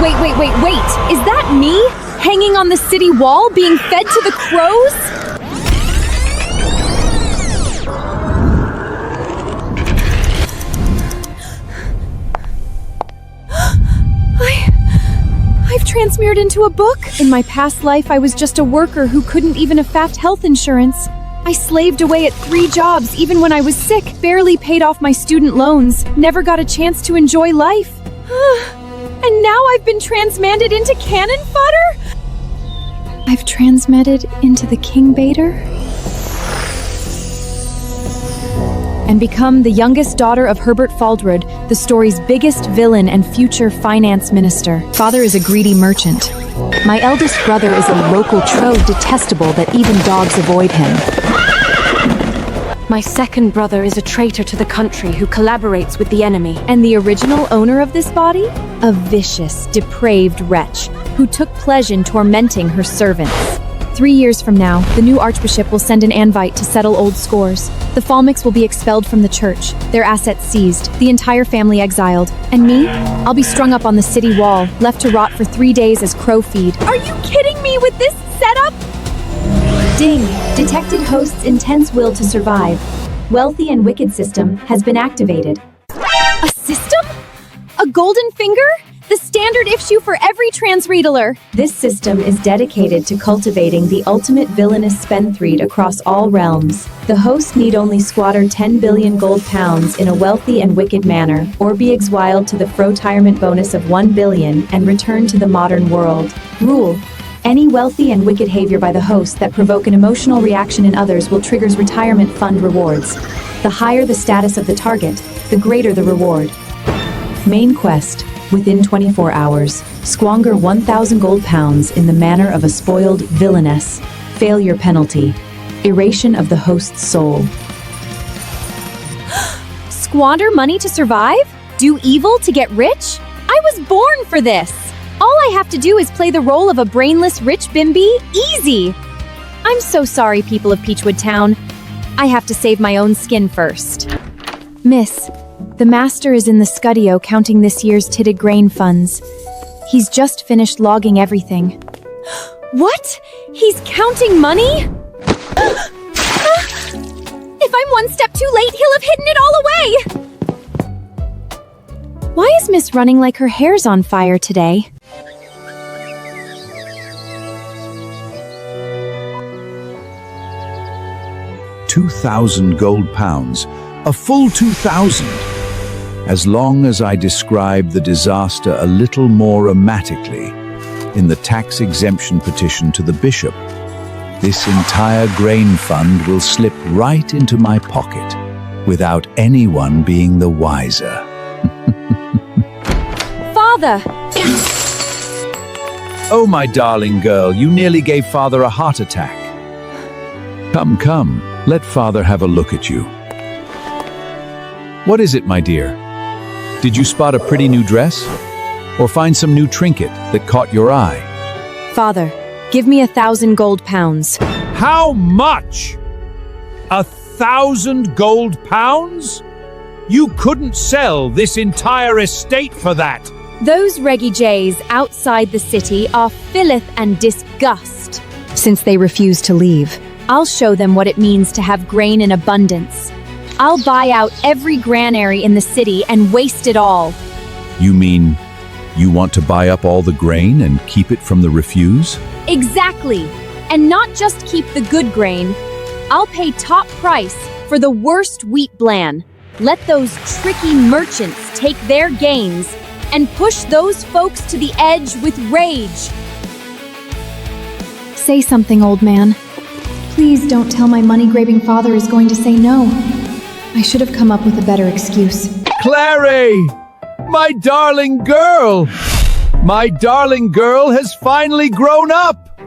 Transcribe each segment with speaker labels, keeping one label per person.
Speaker 1: Wait. Is that me? Hanging on the city wall, being fed to the crows? I've transmured into a book. In my past life, I was just a worker who couldn't even afford health insurance. I slaved away at 3 jobs even when I was sick, barely paid off my student loans, never got a chance to enjoy life. And now I've been transmuted into cannon fodder? I've transmuted into the King Baiter? And become the youngest daughter of Herbert Faldrud, the story's biggest villain and future finance minister. Father is a greedy merchant. My eldest brother is a local trove detestable that even dogs avoid him.
Speaker 2: My second brother is a traitor to the country who collaborates with the enemy.
Speaker 1: And the original owner of this body? A vicious, depraved wretch who took pleasure in tormenting her servants. 3 years from now, the new archbishop will send an invite to settle old scores. The Falmicks will be expelled from the church, their assets seized, the entire family exiled. And me? I'll be strung up on the city wall, left to rot for 3 days as crow feed. Are you kidding me with this setup? Ding! Detected host's intense will to survive. Wealthy and wicked system has been activated. A system? A golden finger? The standard issue for every transreader. This system is dedicated to cultivating the ultimate villainous spendthread across all realms. The host need only squander 10 billion gold pounds in a wealthy and wicked manner, or be exiled to the frotirement bonus of 1 billion and return to the modern world. Rule: any wealthy and wicked behavior by the host that provoke an emotional reaction in others will triggers retirement fund rewards. The higher the status of the target, the greater the reward. Main quest: within 24 hours, squander 1,000 gold pounds in the manner of a spoiled villainess. Failure penalty: erasure of the host's soul. Squander money to survive? Do evil to get rich? I was born for this! All I have to do is play the role of a brainless rich bimby. Easy! I'm so sorry, people of Peachwood Town. I have to save my own skin first. Miss, the master is in the studio counting this year's titted grain funds. He's just finished logging everything. What? He's counting money? If I'm one step too late, he'll have hidden it all away! Why is Miss running like her hair's on fire today?
Speaker 3: £2,000 gold pounds, a full 2,000. As long as I describe the disaster a little more dramatically in the tax exemption petition to the bishop, this entire grain fund will slip right into my pocket without anyone being the wiser.
Speaker 1: Father!
Speaker 3: Oh, my darling girl, you nearly gave Father a heart attack. Come, let Father have a look at you. What is it, my dear? Did you spot a pretty new dress? Or find some new trinket that caught your eye?
Speaker 1: Father, give me 1,000 gold pounds.
Speaker 4: How much? 1,000 gold pounds? You couldn't sell this entire estate for that.
Speaker 1: Those Reggie Jays outside the city are filleth and disgust. Since they refuse to leave, I'll show them what it means to have grain in abundance. I'll buy out every granary in the city and waste it all.
Speaker 3: You mean you want to buy up all the grain and keep it from the refuse?
Speaker 1: Exactly. And not just keep the good grain. I'll pay top price for the worst wheat blan. Let those tricky merchants take their gains and push those folks to the edge with rage. Say something, old man. Please don't tell my money-grabbing father is going to say no. I should have come up with a better excuse.
Speaker 4: Clary! My darling girl! My darling girl has finally grown up!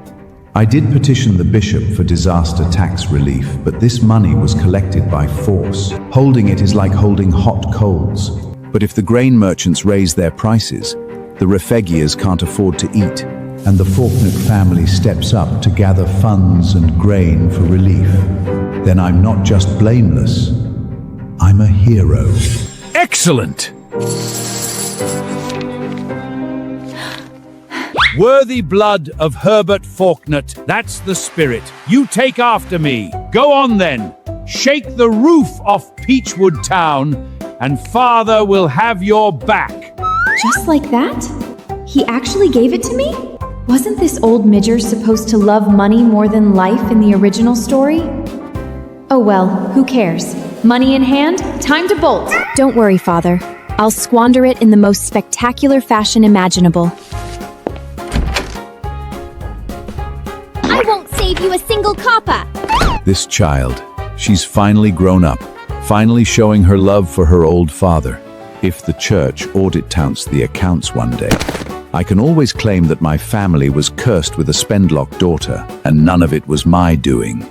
Speaker 3: I did petition the bishop for disaster tax relief, but this money was collected by force. Holding it is like holding hot coals. But if the grain merchants raise their prices, the Refegias can't afford to eat, and the Faulkner family steps up to gather funds and grain for relief. Then I'm not just blameless, I'm a hero.
Speaker 4: Excellent! Worthy blood of Herbert Faulknert, that's the spirit. You take after me. Go on then. Shake the roof off Peachwood Town, and father will have your back.
Speaker 1: Just like that? He actually gave it to me? Wasn't this old midger supposed to love money more than life in the original story? Oh well, who cares? Money in hand, time to bolt. Don't worry, father. I'll squander it in the most spectacular fashion imaginable.
Speaker 5: I won't save you a single copper.
Speaker 3: This child, she's finally grown up, finally showing her love for her old father. If the church audit counts the accounts one day, I can always claim that my family was cursed with a spendlock daughter, and none of it was my doing.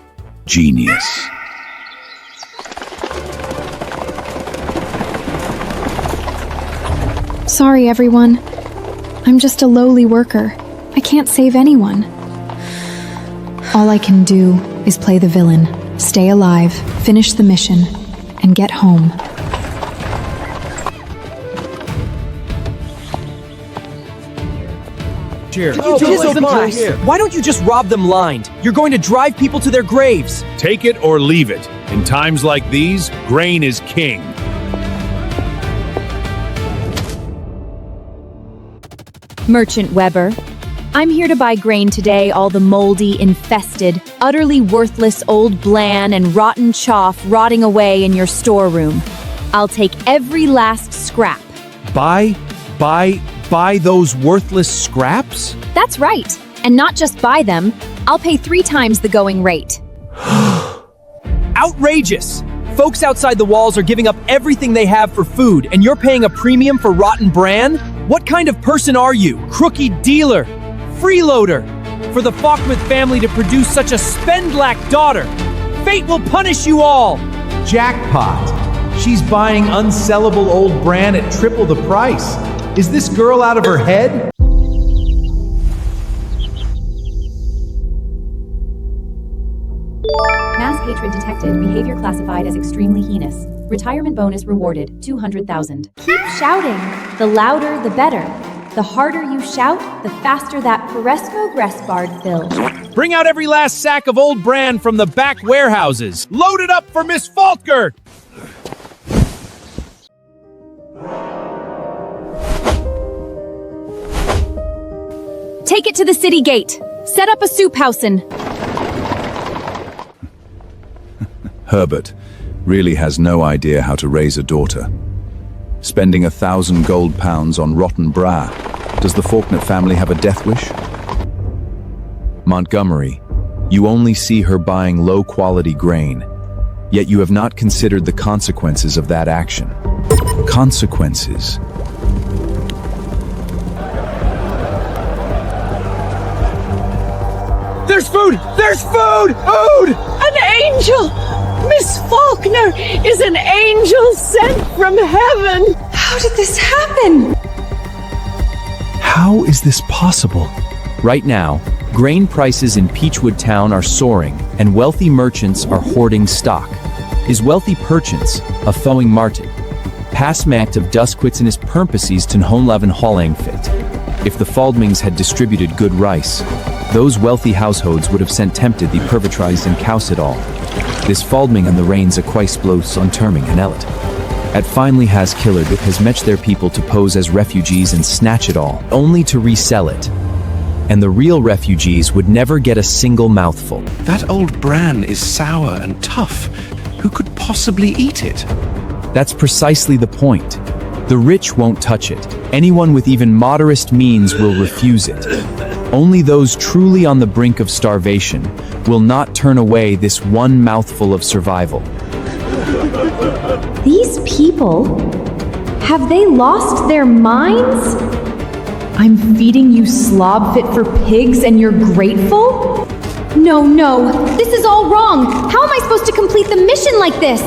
Speaker 3: Genius.
Speaker 1: Sorry, everyone. I'm just a lowly worker. I can't save anyone. All I can do is play the villain, stay alive, finish the mission, and get home.
Speaker 6: Why don't you just rob them blind? You're going to drive people to their graves.
Speaker 4: Take it or leave it. In times like these, grain is king.
Speaker 1: Merchant Weber, I'm here to buy grain today, all the moldy, infested, utterly worthless old blan and rotten chaff rotting away in your storeroom. I'll take every last scrap.
Speaker 4: Buy those worthless scraps?
Speaker 1: That's right. And not just buy them, I'll pay 3 times the going rate.
Speaker 6: Outrageous! Folks outside the walls are giving up everything they have for food, and you're paying a premium for rotten bran? What kind of person are you? Crookie dealer? Freeloader? For the Faulkner family to produce such a spendlack daughter, fate will punish you all!
Speaker 7: Jackpot! She's buying unsellable old bran at triple the price. Is this girl out of her head?
Speaker 1: Mass hatred detected, behavior classified as extremely heinous. Retirement bonus rewarded, 200,000. Keep shouting. The louder, the better. The harder you shout, the faster that Peresco Gressbard fills.
Speaker 4: Bring out every last sack of old bran from the back warehouses. Load it up for Miss Faulkner!
Speaker 1: Take it to the city gate. Set up a soup housen.
Speaker 3: Herbert really has no idea how to raise a daughter. Spending 1,000 gold pounds on rotten bra. Does the Faulkner family have a death wish? Montgomery, you only see her buying low-quality grain, yet you have not considered the consequences of that action. Consequences.
Speaker 6: There's food! There's food! Food!
Speaker 8: An angel! Miss Faulkner is an angel sent from heaven! How did this happen?
Speaker 6: How is this possible? Right now, grain prices in Peachwood Town are soaring, and wealthy merchants are hoarding stock. Is wealthy perchance a foeing martin? Passmacht of duskwits in his purposes ten honlaven holling fit. If the Faldmings had distributed good rice, those wealthy households would have sent tempted the pervetrized and coused all. This Faldming and the reigns a quaisblos on terming and ellet. At finally has killed it has matched their people to pose as refugees and snatch it all, only to resell it. And the real refugees would never get a single mouthful.
Speaker 9: That old bran is sour and tough. Who could possibly eat it?
Speaker 6: That's precisely the point. The rich won't touch it. Anyone with even moderate means will refuse it. Only those truly on the brink of starvation will not turn away this one mouthful of survival.
Speaker 1: These people? Have they lost their minds? I'm feeding you slob fit for pigs and you're grateful? No, this is all wrong. How am I supposed to complete the mission like this?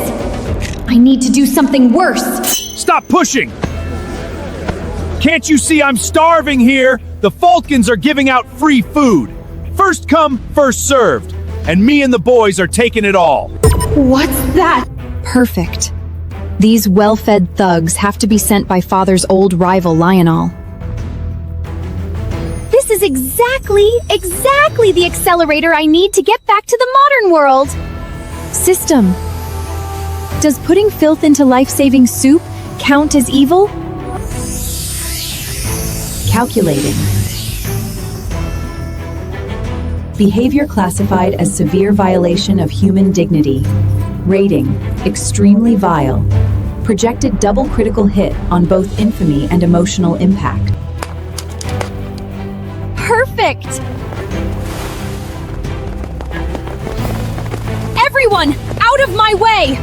Speaker 1: I need to do something worse.
Speaker 4: Stop pushing! Can't you see I'm starving here? The Falcons are giving out free food. First come, first served. And me and the boys are taking it all.
Speaker 1: What's that? Perfect. These well-fed thugs have to be sent by Father's old rival, Lionel. This
Speaker 5: is exactly the accelerator I need to get back to the modern world.
Speaker 1: System. Does putting filth into life-saving soup count as evil? Calculating. Behavior classified as severe violation of human dignity. Rating, extremely vile. Projected double critical hit on both infamy and emotional impact.
Speaker 5: Perfect! Everyone, out of my way!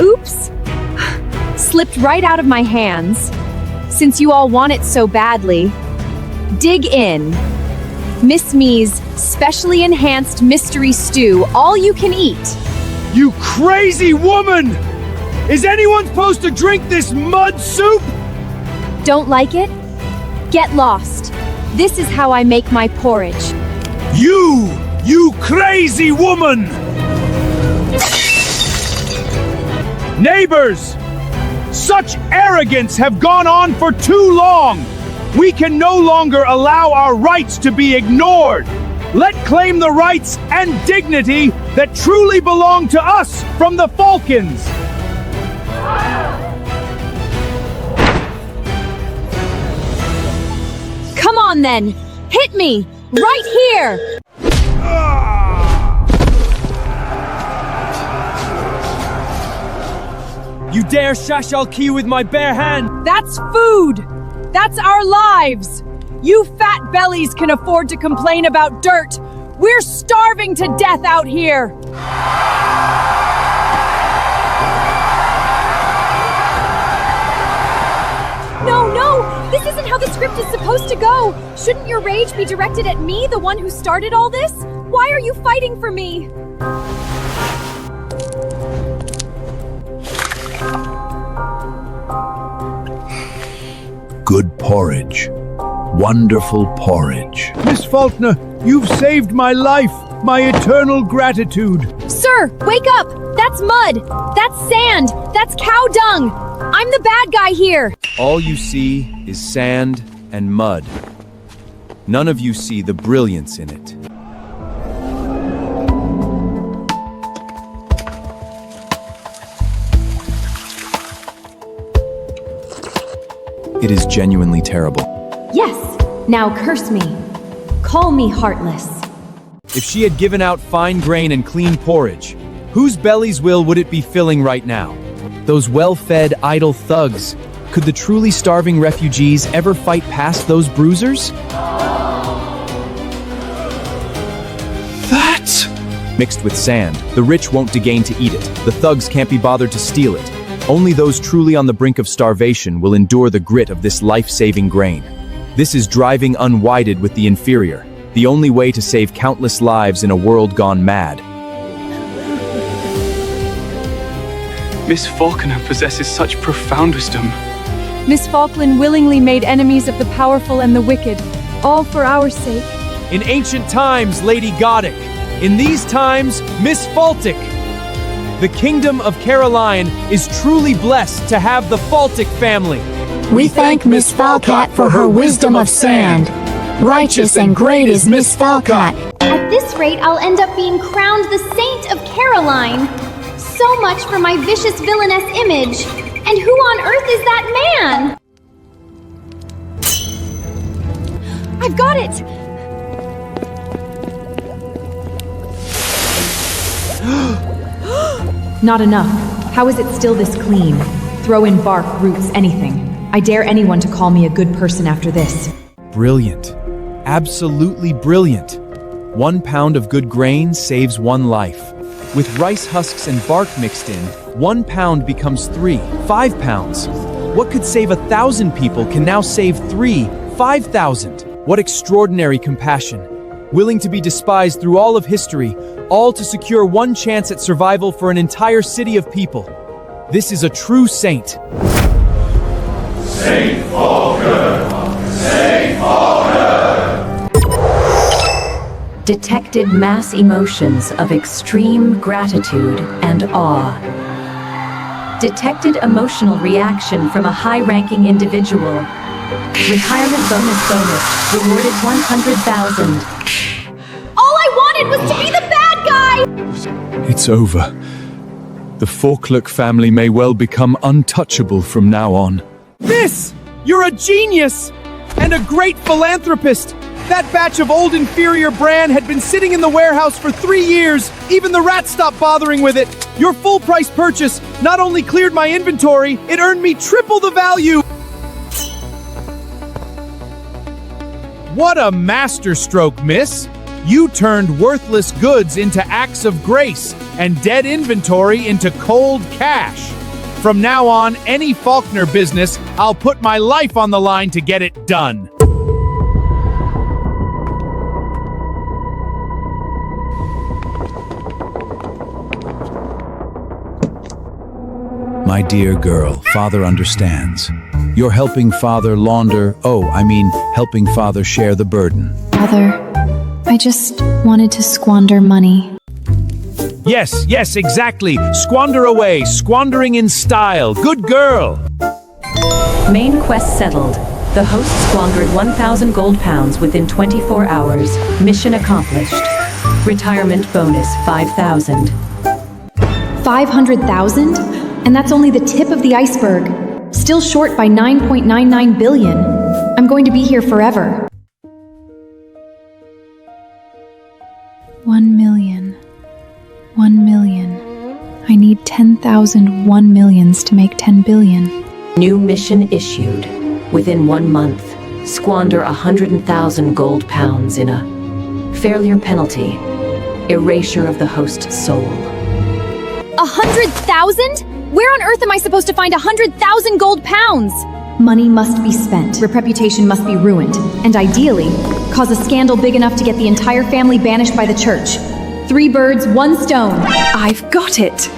Speaker 1: Oops! Slipped right out of my hands. Since you all want it so badly, dig in. Miss Me's specially enhanced mystery stew, all you can eat.
Speaker 4: You crazy woman! Is anyone supposed to drink this mud soup?
Speaker 1: Don't like it? Get lost. This is how I make my porridge.
Speaker 4: You crazy woman! Neighbors! Such arrogance have gone on for too long! We can no longer allow our rights to be ignored! Let's claim the rights and dignity that truly belong to us from the Falcons!
Speaker 1: Come on then! Hit me! Right here!
Speaker 6: You dare shash al key with my bare hand!
Speaker 2: That's food! That's our lives! You fat bellies can afford to complain about dirt! We're starving to death out here!
Speaker 1: No! This isn't how the script is supposed to go! Shouldn't your rage be directed at me, the one who started all this? Why are you fighting for me?
Speaker 3: Good porridge. Wonderful porridge.
Speaker 4: Miss Faulkner, you've saved my life, my eternal gratitude.
Speaker 1: Sir, wake up! That's mud! That's sand! That's cow dung! I'm the bad guy here!
Speaker 6: All you see is sand and mud. None of you see the brilliance in it. It is genuinely terrible.
Speaker 1: Yes! Now curse me. Call me heartless.
Speaker 6: If she had given out fine grain and clean porridge, whose bellies would it be filling right now? Those well-fed, idle thugs. Could the truly starving refugees ever fight past those bruisers?
Speaker 9: That?
Speaker 6: Mixed with sand, the rich won't deign to eat it. The thugs can't be bothered to steal it. Only those truly on the brink of starvation will endure the grit of this life-saving grain. This is driving unwided with the inferior, the only way to save countless lives in a world gone mad.
Speaker 9: Miss Faulkner possesses such profound wisdom.
Speaker 2: Miss Falkland willingly made enemies of the powerful and the wicked, all for our sake.
Speaker 6: In ancient times, Lady Goddick. In these times, Miss Faltic. The kingdom of Caroline is truly blessed to have the Faltic family.
Speaker 10: We thank Miss Falcat for her wisdom of sand. Righteous and great is Miss Falcat.
Speaker 5: At this rate, I'll end up being crowned the Saint of Caroline. So much for my vicious villainess image. And who on earth is that man?
Speaker 1: I've got it! Not enough. How is it still this clean? Throw in bark, roots, anything. I dare anyone to call me a good person after this.
Speaker 6: Brilliant. Absolutely brilliant. 1 pound of good grain saves 1 life. With rice husks and bark mixed in, 1 pound becomes 5 pounds. What could save 1,000 people can now save 5,000. What extraordinary compassion. Willing to be despised through all of history, all to secure 1 chance at survival for an entire city of people. This is a true saint.
Speaker 4: Saint Faulkner! Saint Faulkner!
Speaker 10: Detected mass emotions of extreme gratitude and awe.
Speaker 11: Detected emotional reaction from a high-ranking individual. Retirement bonus rewarded 100,000.
Speaker 5: All I wanted was to be the bad guy!
Speaker 6: It's over. The Forklook family may well become untouchable from now on.
Speaker 7: Miss! You're a genius! And a great philanthropist! That batch of old inferior bran had been sitting in the warehouse for 3 years. Even the rats stopped bothering with it. Your full-price purchase not only cleared my inventory, it earned me triple the value.
Speaker 4: What a masterstroke, miss! You turned worthless goods into acts of grace and dead inventory into cold cash. From now on, any Faulkner business, I'll put my life on the line to get it done.
Speaker 3: My dear girl, father understands. You're helping father helping father share the burden.
Speaker 1: Father, I just wanted to squander money.
Speaker 4: Yes, exactly. Squander away, squandering in style. Good girl.
Speaker 11: Main quest settled. The host squandered 1,000 gold pounds within 24 hours. Mission accomplished. Retirement bonus 5,000.
Speaker 1: 500,000? And that's only the tip of the iceberg. Still short by 9.99 billion. I'm going to be here forever. 1 million. 1 million. I need 10,000 1 millions to make 10 billion.
Speaker 11: New mission issued. Within 1 month, squander 100,000 gold pounds in a failure penalty. Erasure of the host's soul.
Speaker 1: 100,000? Where on earth am I supposed to find 100,000 gold pounds? Money must be spent, reputation must be ruined, and ideally, cause a scandal big enough to get the entire family banished by the church. 3 birds, 1 stone. I've got it!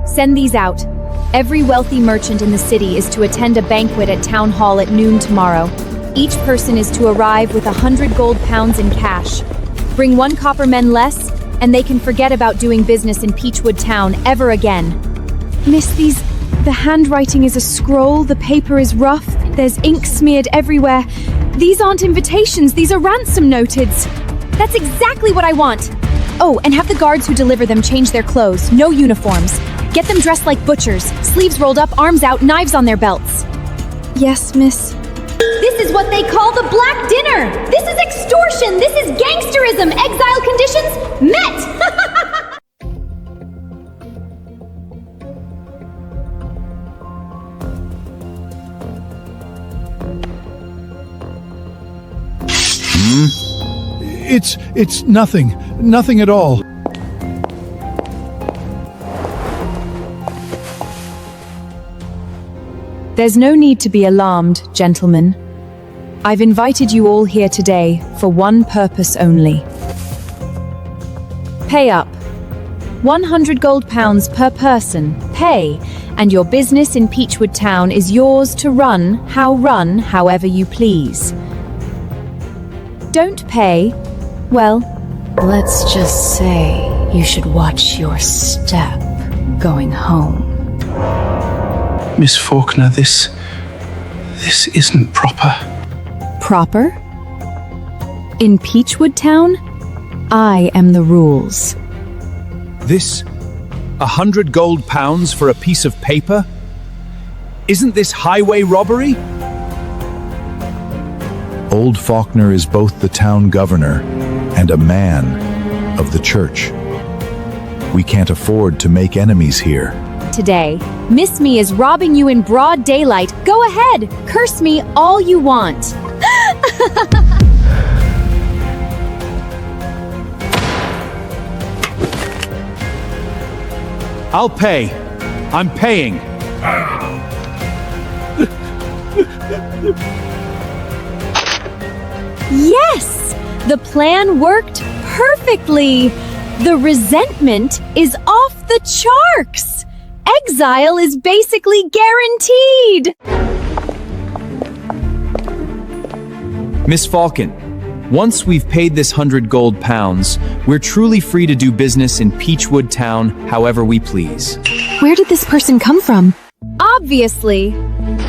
Speaker 1: Send these out. Every wealthy merchant in the city is to attend a banquet at Town Hall at noon tomorrow. Each person is to arrive with 100 gold pounds in cash. Bring 1 copper men less, and they can forget about doing business in Peachwood Town ever again. Miss, the handwriting is a scroll, the paper is rough, there's ink smeared everywhere. These aren't invitations, these are ransom noteds. That's exactly what I want. Oh, and have the guards who deliver them change their clothes, no uniforms. Get them dressed like butchers, sleeves rolled up, arms out, knives on their belts. Yes, miss.
Speaker 5: This is what they call the Black Dinner! This is extortion! This is gangsterism! Exile conditions met!
Speaker 4: It's nothing at all.
Speaker 2: There's no need to be alarmed, gentlemen. I've invited you all here today for one purpose only. Pay up. 100 gold pounds per person. Pay, and your business in Peachwood Town is yours to run however you please. Don't pay, well,
Speaker 10: Let's just say you should watch your step going home.
Speaker 9: Miss Faulkner, this isn't proper.
Speaker 2: proper? In Peachwood Town, I am the rules.
Speaker 4: This 100 gold pounds for a piece of paper? Isn't this highway robbery?
Speaker 3: Old Faulkner is both the town governor and a man of the church. We can't afford to make enemies here.
Speaker 1: Today, Miss Me is robbing you in broad daylight. Go ahead, curse me all you want.
Speaker 4: I'll pay. I'm paying.
Speaker 1: Yes! The plan worked perfectly! The resentment is off the charts! Exile is basically guaranteed!
Speaker 6: Miss Falcon, once we've paid this 100 gold pounds, we're truly free to do business in Peachwood Town however we please.
Speaker 1: Where did this person come from?
Speaker 2: Obviously.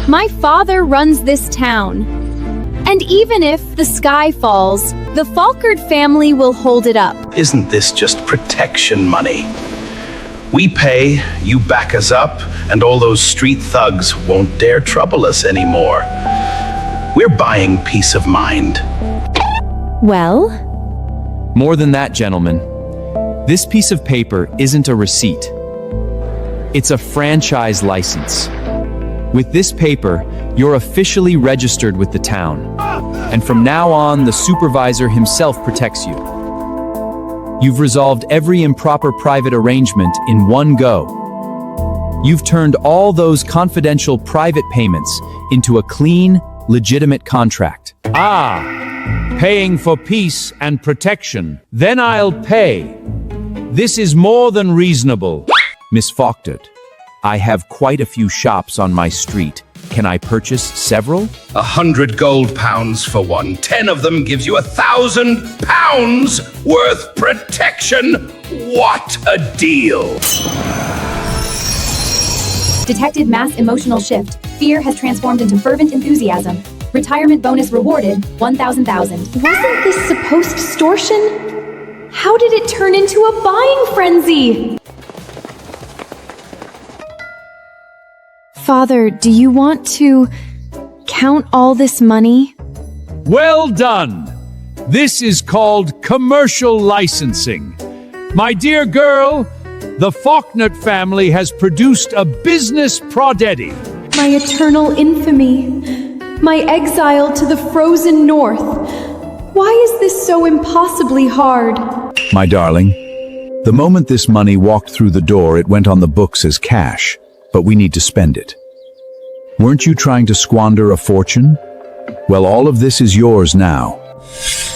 Speaker 2: My father runs this town. And even if the sky falls, the Falkard family will hold it up.
Speaker 12: Isn't this just protection money? We pay, you back us up, and all those street thugs won't dare trouble us anymore. We're buying peace of mind.
Speaker 2: Well?
Speaker 6: More than that, gentlemen. This piece of paper isn't a receipt. It's a franchise license. With this paper, you're officially registered with the town. And from now on, the supervisor himself protects you. You've resolved every improper private arrangement in one go. You've turned all those confidential private payments into a clean, legitimate contract.
Speaker 4: Paying for peace and protection. Then I'll pay. This is more than reasonable.
Speaker 3: Miss Falkner, I have quite a few shops on my street. Can I purchase several?
Speaker 12: 100 gold pounds for one. 10 of them gives you 1,000 pounds worth protection. What a deal!
Speaker 1: Detected mass emotional shift. Fear has transformed into fervent enthusiasm. Retirement bonus rewarded, 1,000,000.
Speaker 5: Wasn't this supposed extortion? How did it turn into a buying frenzy?
Speaker 2: Father, do you want to count all this money?
Speaker 4: Well done. This is called commercial licensing. My dear girl, the Falkner family has produced a business prodigy.
Speaker 5: My eternal infamy. My exile to the frozen north. Why is this so impossibly hard?
Speaker 3: My darling, the moment this money walked through the door, it went on the books as cash, but we need to spend it. Weren't you trying to squander a fortune? Well, all of this is yours now.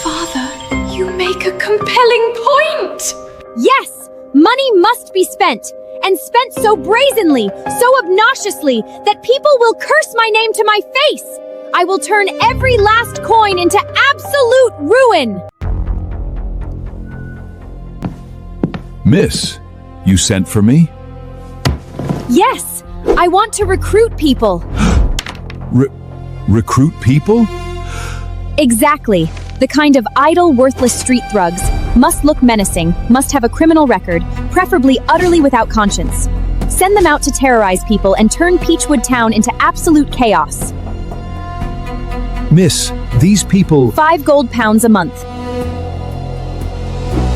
Speaker 5: Father, you make a compelling point!
Speaker 2: Yes! Money must be spent! And spent so brazenly, so obnoxiously, that people will curse my name to my face! I will turn every last coin into absolute ruin!
Speaker 3: Miss, you sent for me?
Speaker 2: Yes! I want to recruit people.
Speaker 3: Recruit people?
Speaker 2: Exactly. The kind of idle, worthless street thugs. Must look menacing, must have a criminal record, preferably utterly without conscience. Send them out to terrorize people and turn Peachwood Town into absolute chaos.
Speaker 3: Miss, these people...
Speaker 2: 5 gold pounds a month.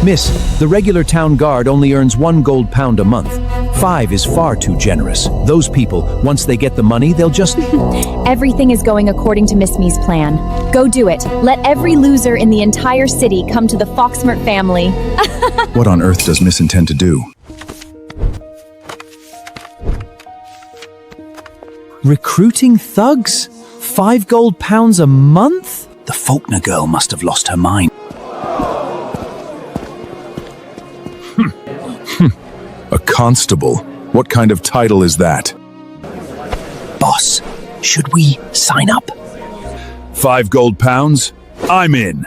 Speaker 3: Miss, the regular town guard only earns 1 gold pound a month. 5 is far too generous. Those people, once they get the money, they'll just...
Speaker 2: Everything is going according to Miss Me's plan. Go do it. Let every loser in the entire city come to the Foxmert family.
Speaker 3: What on earth does Miss intend to do?
Speaker 6: Recruiting thugs? 5 gold pounds a month?
Speaker 3: The Falkner girl must have lost her mind. A constable? What kind of title is that?
Speaker 13: Boss, should we sign up?
Speaker 3: 5 gold pounds? I'm in.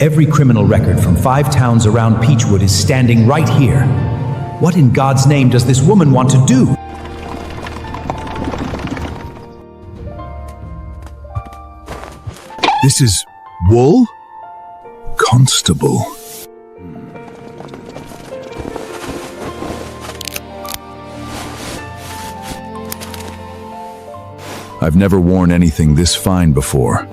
Speaker 13: Every criminal record from 5 towns around Peachwood is standing right here. What in God's name does this woman want to do?
Speaker 3: This is wool? Constable. I've never worn anything this fine before.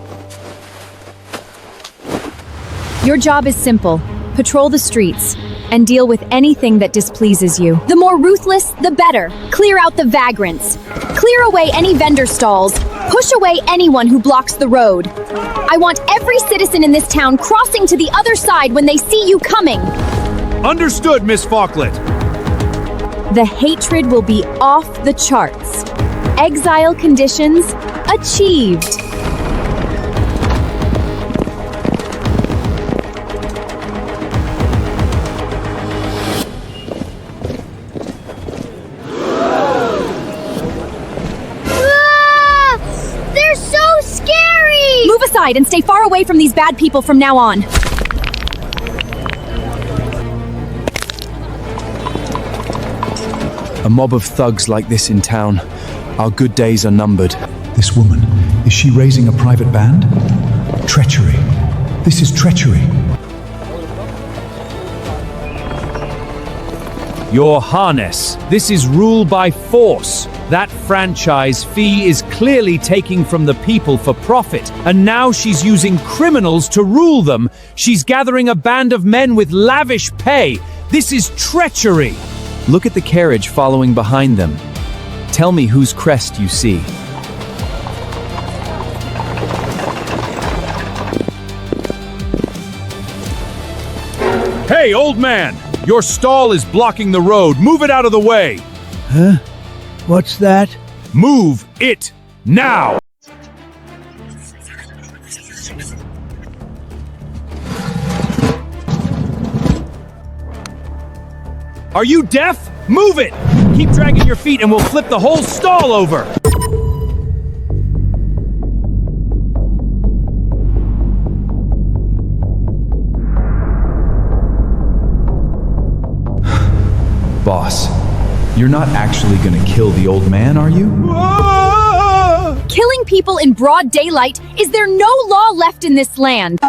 Speaker 2: Your job is simple. Patrol the streets and deal with anything that displeases you. The more ruthless, the better. Clear out the vagrants. Clear away any vendor stalls. Push away anyone who blocks the road. I want every citizen in this town crossing to the other side when they see you coming.
Speaker 4: Understood, Miss Falklet.
Speaker 2: The hatred will be off the charts. Exile conditions achieved. inside and stay far away from these bad people from now on.
Speaker 6: A mob of thugs like this in town. Our good days are numbered.
Speaker 13: This woman, is she raising a private band? Treachery. This is treachery.
Speaker 4: Your Highness, this is rule by force. That franchise fee is clearly taking from the people for profit, and now she's using criminals to rule them. She's gathering a band of men with lavish pay. This is treachery.
Speaker 6: Look at the carriage following behind them. Tell me whose crest you see.
Speaker 4: Hey, old man! Your stall is blocking the road. Move it out of the way!
Speaker 14: Huh? What's that?
Speaker 4: Move it now! Are you deaf? Move it! Keep dragging your feet and we'll flip the whole stall over!
Speaker 3: Boss, you're not actually gonna kill the old man, are you?
Speaker 2: Killing people in broad daylight? Is there no law left in this land?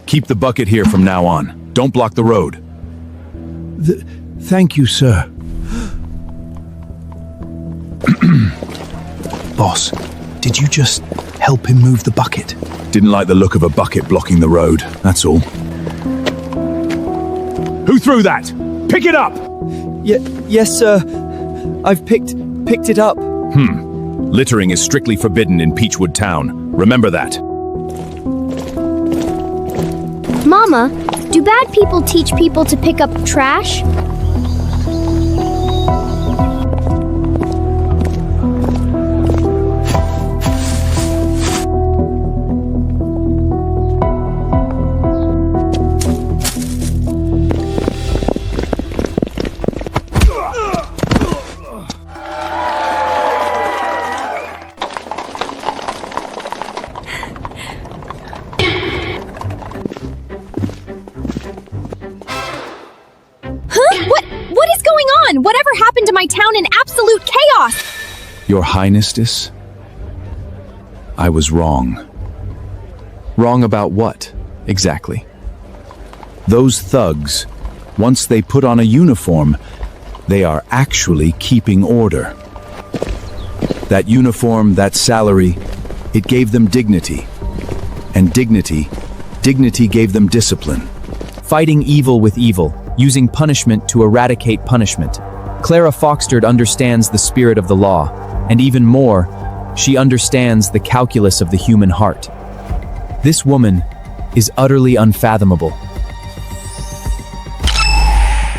Speaker 4: Keep the bucket here from now on. Don't block the road.
Speaker 14: Thank you, sir.
Speaker 3: Boss, did you just help him move the bucket?
Speaker 4: Didn't like the look of a bucket blocking the road, that's all. Who threw that? Pick it up!
Speaker 7: Yes, sir. I've picked it up.
Speaker 4: Littering is strictly forbidden in Peachwood Town. Remember that.
Speaker 5: Mama, do bad people teach people to pick up trash?
Speaker 2: What is going on? Whatever happened to my town in absolute chaos?
Speaker 3: Your Highness, I was wrong.
Speaker 6: Wrong about what, exactly?
Speaker 3: Those thugs, once they put on a uniform, they are actually keeping order. That uniform, that salary, it gave them dignity. And dignity gave them discipline.
Speaker 6: Fighting evil with evil, using punishment to eradicate punishment. Clara Foxtard understands the spirit of the law, and even more, she understands the calculus of the human heart. This woman is utterly unfathomable.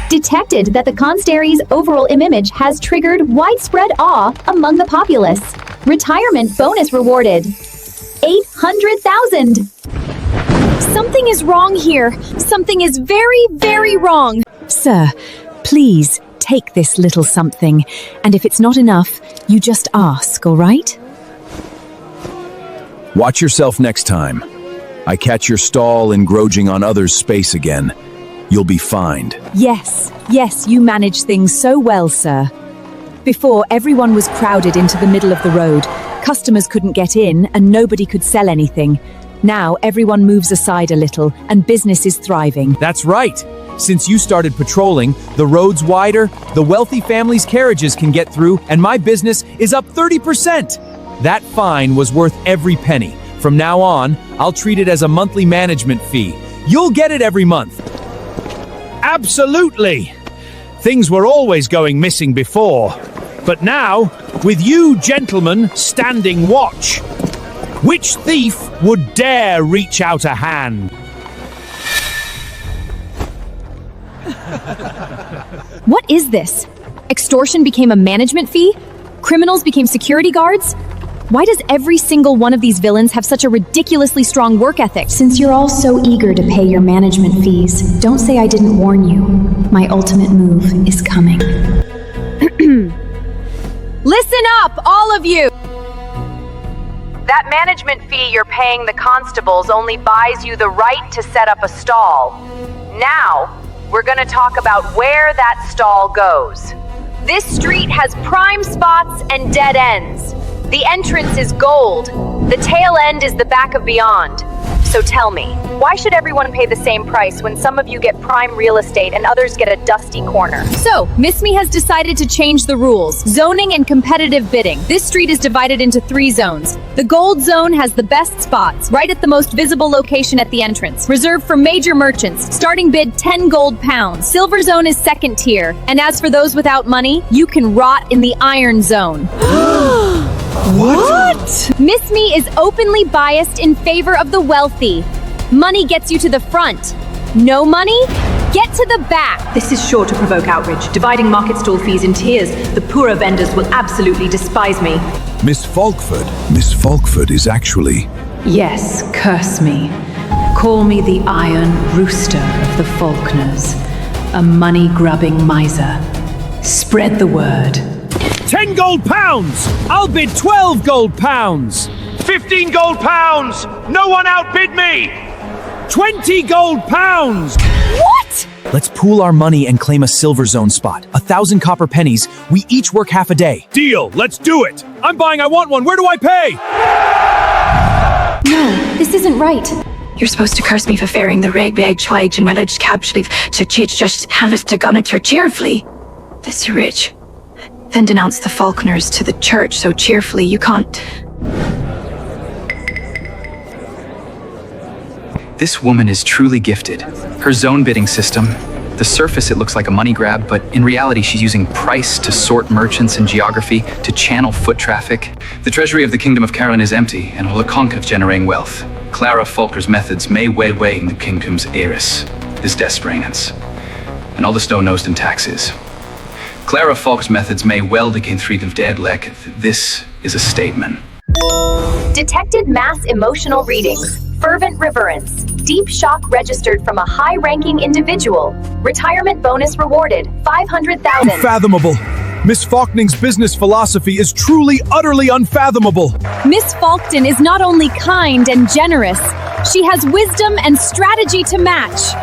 Speaker 2: Detected that the constary's overall image has triggered widespread awe among the populace. Retirement bonus rewarded. 800,000. Something is wrong here. Something is very, very wrong. Sir, please take this little something. And if it's not enough, you just ask, all right?
Speaker 3: Watch yourself next time. I catch your stall encroaching on others' space again. You'll be fined.
Speaker 2: Yes, you manage things so well, sir. Before, everyone was crowded into the middle of the road. Customers couldn't get in and nobody could sell anything. Now everyone moves aside a little and business is thriving.
Speaker 6: That's right. Since you started patrolling, the road's wider, the wealthy families' carriages can get through, and my business is up 30%. That fine was worth every penny. From now on, I'll treat it as a monthly management fee. You'll get it every month.
Speaker 4: Absolutely! Things were always going missing before. But now, with you gentlemen standing watch, which thief would dare reach out a hand?
Speaker 2: What is this? Extortion became a management fee? Criminals became security guards? Why does every single one of these villains have such a ridiculously strong work ethic?
Speaker 1: Since you're all so eager to pay your management fees, don't say I didn't warn you. My ultimate move is coming.
Speaker 2: Listen up, all of you! That management fee you're paying the constables only buys you the right to set up a stall. Now, we're gonna talk about where that stall goes. This street has prime spots and dead ends. The entrance is gold. The tail end is the back of beyond. So tell me, why should everyone pay the same price when some of you get prime real estate and others get a dusty corner? So, Miss Me has decided to change the rules. Zoning and competitive bidding. This street is divided into 3 zones. The gold zone has the best spots, right at the most visible location at the entrance. Reserved for major merchants. Starting bid 10 gold pounds. Silver zone is second tier. And as for those without money, you can rot in the iron zone.
Speaker 7: What?
Speaker 2: Miss Me is openly biased in favor of the wealthy. Money gets you to the front. No money? Get to the back.
Speaker 15: This is sure to provoke outrage. Dividing market stall fees in tiers, the poorer vendors will absolutely despise me.
Speaker 3: Miss Falkford is actually...
Speaker 15: Yes, curse me. Call me the Iron Rooster of the Faulkners. A money-grubbing miser. Spread the word.
Speaker 4: 10 gold pounds! I'll bid 12 gold pounds! 15 gold pounds! No one outbid me! 20 gold pounds!
Speaker 2: What?
Speaker 13: Let's pool our money and claim a silver zone spot. 1,000 copper pennies. We each work half a day.
Speaker 4: Deal! Let's do it! I'm buying, I want one. Where do I pay?
Speaker 2: No, this isn't right.
Speaker 16: You're supposed to curse me for faring the regbeg chwaig and village capsulif to chich just hannes to gunneter cheerfully. This rich. Then denounce the Faulkners to the church so cheerfully you can't.
Speaker 17: This woman is truly gifted. Her zone bidding system, the surface it looks like a money grab, but in reality she's using price to sort merchants and geography, to channel foot traffic. The treasury of the Kingdom of Caroline is empty, and will conk of generating wealth. Clara Falker's methods may weigh in the kingdom's heiress, this desperatance. And all the stone-nosed in taxes. Clara Falk's methods may well gain 3 of dead lek. This is a statement.
Speaker 2: Detected mass emotional readings. Fervent reverence. Deep shock registered from a high-ranking individual. Retirement bonus rewarded. 500,000.
Speaker 7: Unfathomable. Miss Faulkning's business philosophy is truly, utterly unfathomable.
Speaker 2: Miss Faulkton is not only kind and generous, she has wisdom and strategy to match.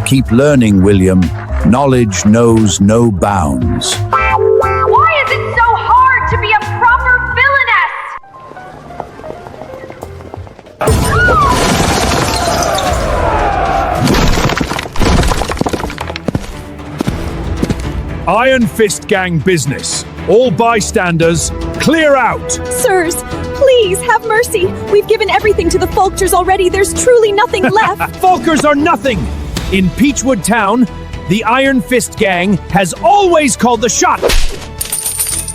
Speaker 3: Keep learning, William. Knowledge knows no bounds.
Speaker 5: Why is it so hard to be a proper villainess?
Speaker 4: Iron Fist Gang business. All bystanders, clear out!
Speaker 2: Sirs, please have mercy. We've given everything to the Faulkners already. There's truly nothing left.
Speaker 4: Falkers are nothing! In Peachwood Town, the Iron Fist Gang has always called the shot.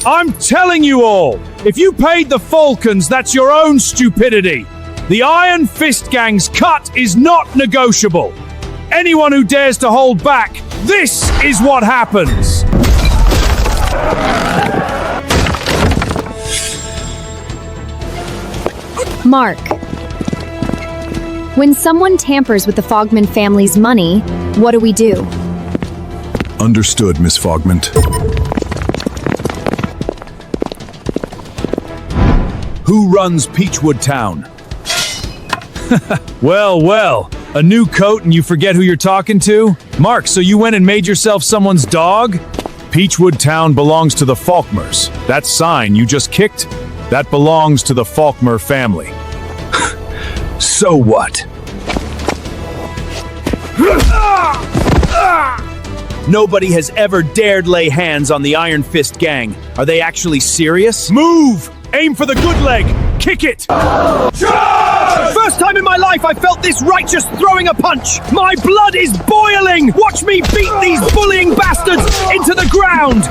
Speaker 4: I'm telling you all, if you paid the Falcons, that's your own stupidity. The Iron Fist Gang's cut is not negotiable. Anyone who dares to hold back, this is what happens.
Speaker 2: Mark. When someone tampers with the Fogman family's money, what do we do?
Speaker 3: Understood, Miss Fogment.
Speaker 4: Who runs Peachwood Town? Well, a new coat and you forget who you're talking to? Mark, so you went and made yourself someone's dog? Peachwood Town belongs to the Falkmers. That sign you just kicked, that belongs to the Falkmer family.
Speaker 3: So what?
Speaker 4: Nobody has ever dared lay hands on the Iron Fist Gang. Are they actually serious? Move! Aim for the good leg! Kick it!
Speaker 7: Charge! First time in my life I felt this righteous throwing a punch! My blood is boiling! Watch me beat these bullying bastards into the ground!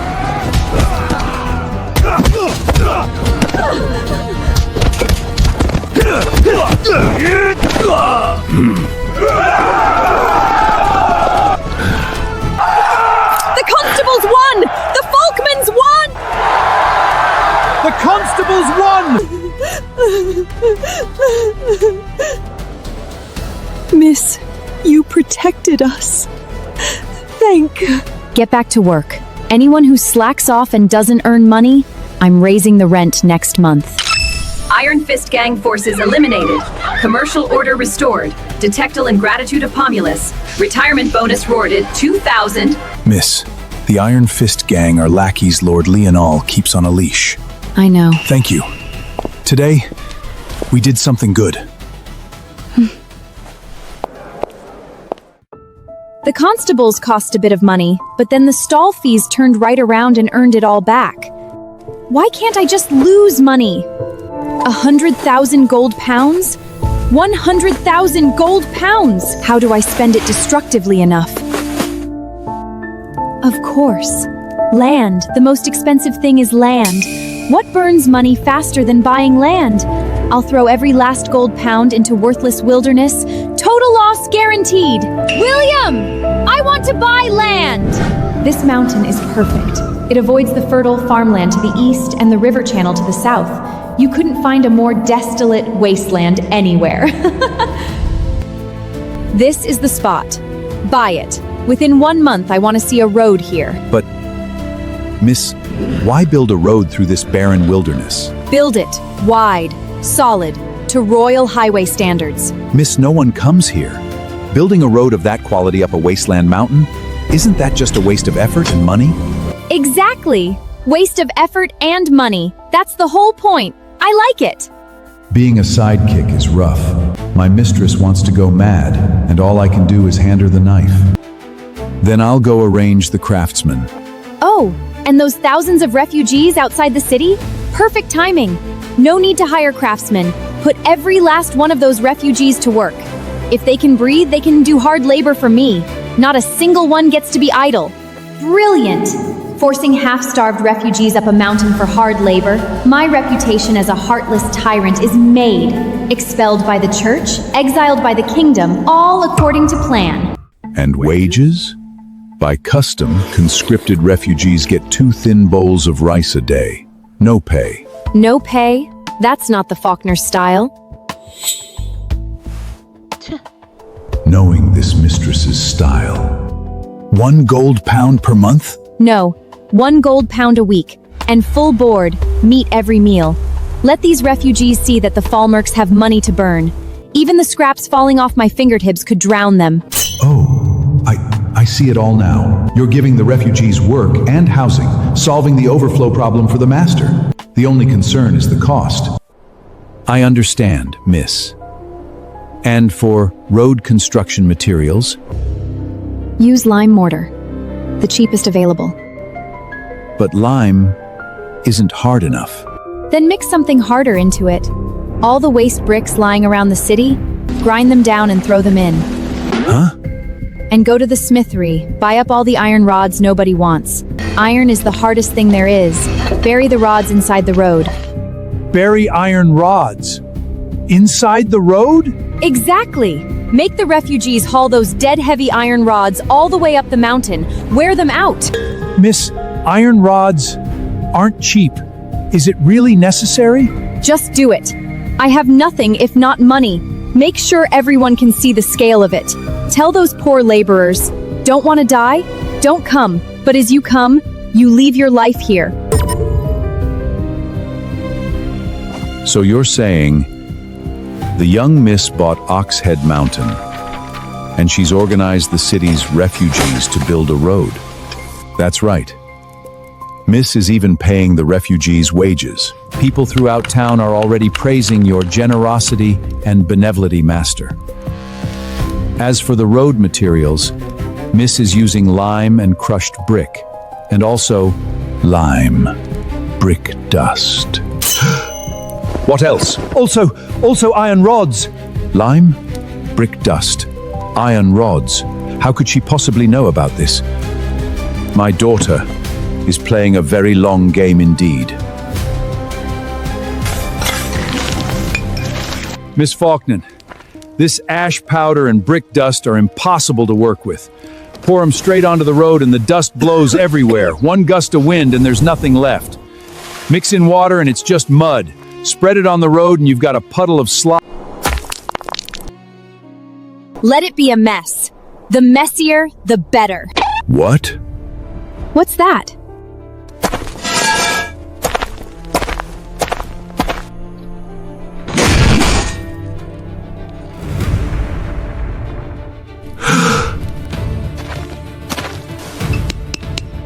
Speaker 2: The constables won! The Falkmans won!
Speaker 7: The constables won!
Speaker 8: Miss, you protected us. Thank you.
Speaker 2: Get back to work. Anyone who slacks off and doesn't earn money, I'm raising the rent next month.
Speaker 11: Iron Fist gang forces eliminated. Commercial order restored. Detectal and gratitude of Pomulus. Retirement bonus rewarded 2,000.
Speaker 3: Miss, the Iron Fist gang are lackeys Lord Leonal keeps on a leash.
Speaker 1: I know.
Speaker 3: Thank you. Today, we did something good.
Speaker 1: The constables cost a bit of money, but then the stall fees turned right around and earned it all back. Why can't I just lose money? 100,000 gold pounds? 100,000 gold pounds! How do I spend it destructively enough? Of course. Land. The most expensive thing is land. What burns money faster than buying land? I'll throw every last gold pound into worthless wilderness. Total loss guaranteed! William! I want to buy land! This mountain is perfect. It avoids the fertile farmland to the east and the river channel to the south. You couldn't find a more desolate wasteland anywhere. This is the spot. Buy it. Within 1 month, I want to see a road here.
Speaker 3: But, Miss, why build a road through this barren wilderness?
Speaker 1: Build it. Wide. Solid. To royal highway standards.
Speaker 3: Miss, no one comes here. Building a road of that quality up a wasteland mountain, isn't that just a waste of effort and money?
Speaker 1: Exactly. Waste of effort and money. That's the whole point. I like it.
Speaker 3: Being a sidekick is rough. My mistress wants to go mad, and all I can do is hand her the knife. Then I'll go arrange the craftsman.
Speaker 1: Oh, and those thousands of refugees outside the city? Perfect timing. No need to hire craftsmen. Put every last one of those refugees to work. If they can breathe, they can do hard labor for me. Not a single one gets to be idle. Brilliant! Forcing half-starved refugees up a mountain for hard labor, my reputation as a heartless tyrant is made. Expelled by the church, exiled by the kingdom, all according to plan.
Speaker 3: And wages? By custom, conscripted refugees get 2 thin bowls of rice a day. No pay.
Speaker 1: No pay? That's not the Faulkner style.
Speaker 3: Knowing this mistress's style. 1 gold pound per month?
Speaker 1: No, 1 gold pound a week, and full board, meat every meal. Let these refugees see that the Falmerks have money to burn. Even the scraps falling off my fingertips could drown them.
Speaker 3: Oh, I see it all now. You're giving the refugees work and housing, solving the overflow problem for the master. The only concern is the cost. I understand, miss. And for road construction materials?
Speaker 1: Use lime mortar, the cheapest available.
Speaker 3: But lime isn't hard enough.
Speaker 1: Then mix something harder into it. All the waste bricks lying around the city, grind them down and throw them in.
Speaker 3: Huh?
Speaker 1: And go to the smithery, buy up all the iron rods nobody wants. Iron is the hardest thing there is. Bury the rods inside the road.
Speaker 4: Bury iron rods? Inside the road?
Speaker 1: Exactly! Make the refugees haul those dead-heavy iron rods all the way up the mountain. Wear them out!
Speaker 4: Miss, iron rods aren't cheap. Is it really necessary?
Speaker 1: Just do it. I have nothing if not money. Make sure everyone can see the scale of it. Tell those poor laborers, don't want to die? Don't come. But as you come, you leave your life here.
Speaker 3: So you're saying the young miss bought Oxhead Mountain, and she's organized the city's refugees to build a road. That's right. Miss is even paying the refugees' wages.
Speaker 6: People throughout town are already praising your generosity and benevolence, master. As for the road materials, Miss is using lime and crushed brick, and also
Speaker 3: lime, brick dust.
Speaker 4: What else? Also iron rods.
Speaker 3: Lime, brick dust, iron rods. How could she possibly know about this? My daughter is playing a very long game indeed.
Speaker 4: Miss Faulkner, this ash powder and brick dust are impossible to work with. Pour them straight onto the road and the dust blows everywhere. One gust of wind and there's nothing left. Mix in water and it's just mud. Spread it on the road and you've got a puddle of slop.
Speaker 1: Let it be a mess. The messier, the better.
Speaker 3: What?
Speaker 1: What's that?